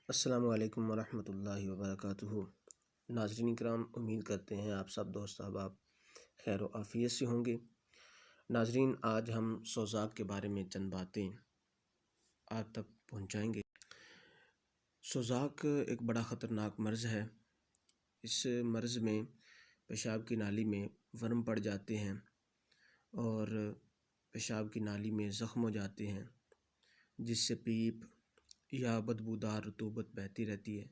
السلام علیکم ورحمۃ اللہ وبرکاتہ۔ ناظرین کرام، امید کرتے ہیں آپ سب دوست احباب خیر و عافیت سے ہوں گے۔ ناظرین، آج ہم سوزاک کے بارے میں چند باتیں آپ تک پہنچائیں گے۔ سوزاک ایک بڑا خطرناک مرض ہے۔ اس مرض میں پیشاب کی نالی میں ورم پڑ جاتے ہیں اور پیشاب کی نالی میں زخم ہو جاتے ہیں، جس سے پیپ یا بدبودار رطوبت بہتی رہتی ہے۔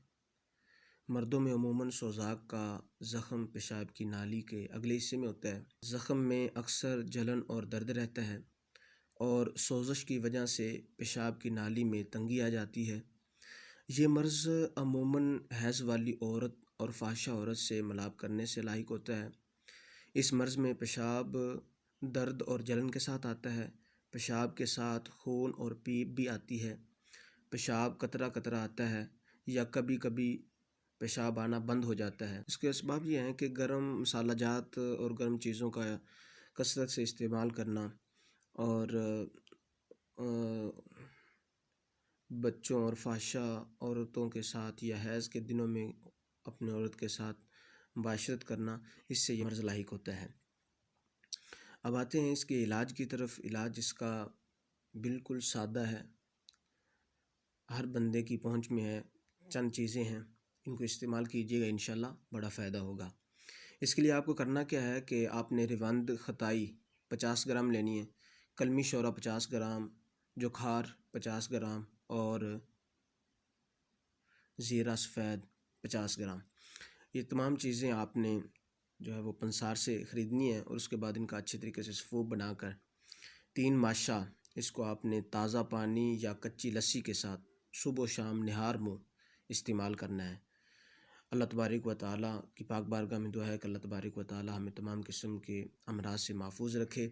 مردوں میں عموماً سوزاک کا زخم پیشاب کی نالی کے اگلے حصے میں ہوتا ہے۔ زخم میں اکثر جلن اور درد رہتا ہے اور سوزش کی وجہ سے پیشاب کی نالی میں تنگی آ جاتی ہے۔ یہ مرض عموماً حیض والی عورت اور فاحشہ عورت سے ملاپ کرنے سے لاحق ہوتا ہے۔ اس مرض میں پیشاب درد اور جلن کے ساتھ آتا ہے۔ پیشاب کے ساتھ خون اور پیپ بھی آتی ہے۔ پیشاب قطرہ قطرہ آتا ہے یا کبھی کبھی پیشاب آنا بند ہو جاتا ہے۔ اس کے اسباب یہ ہیں کہ گرم مسالہ جات اور گرم چیزوں کا کثرت سے استعمال کرنا، اور بچوں اور فاحشہ عورتوں کے ساتھ یا حیض کے دنوں میں اپنے عورت کے ساتھ مباشرت کرنا، اس سے یہ مرض لاحق ہوتا ہے۔ اب آتے ہیں اس کے علاج کی طرف۔ علاج اس کا بالکل سادہ ہے، ہر بندے کی پہنچ میں ہے۔ چند چیزیں ہیں، ان کو استعمال کیجیے گا، انشاءاللہ بڑا فائدہ ہوگا۔ اس کے لیے آپ کو کرنا کیا ہے کہ آپ نے ریوند خطائی 50 گرام لینی ہے، کلمی شورہ 50 گرام، جوکھار 50 گرام اور زیرہ سفید 50 گرام۔ یہ تمام چیزیں آپ نے جو ہے وہ پنسار سے خریدنی ہے، اور اس کے بعد ان کا اچھے طریقے سے سفوف بنا کر 3 ماشا اس کو آپ نے تازہ پانی یا کچی لسی کے ساتھ صبح و شام نہار منہ استعمال کرنا ہے۔ اللہ تبارک و تعالیٰ کی پاک بارگاہ میں دعا ہے کہ اللہ تبارک و تعالیٰ ہمیں تمام قسم کے امراض سے محفوظ رکھے۔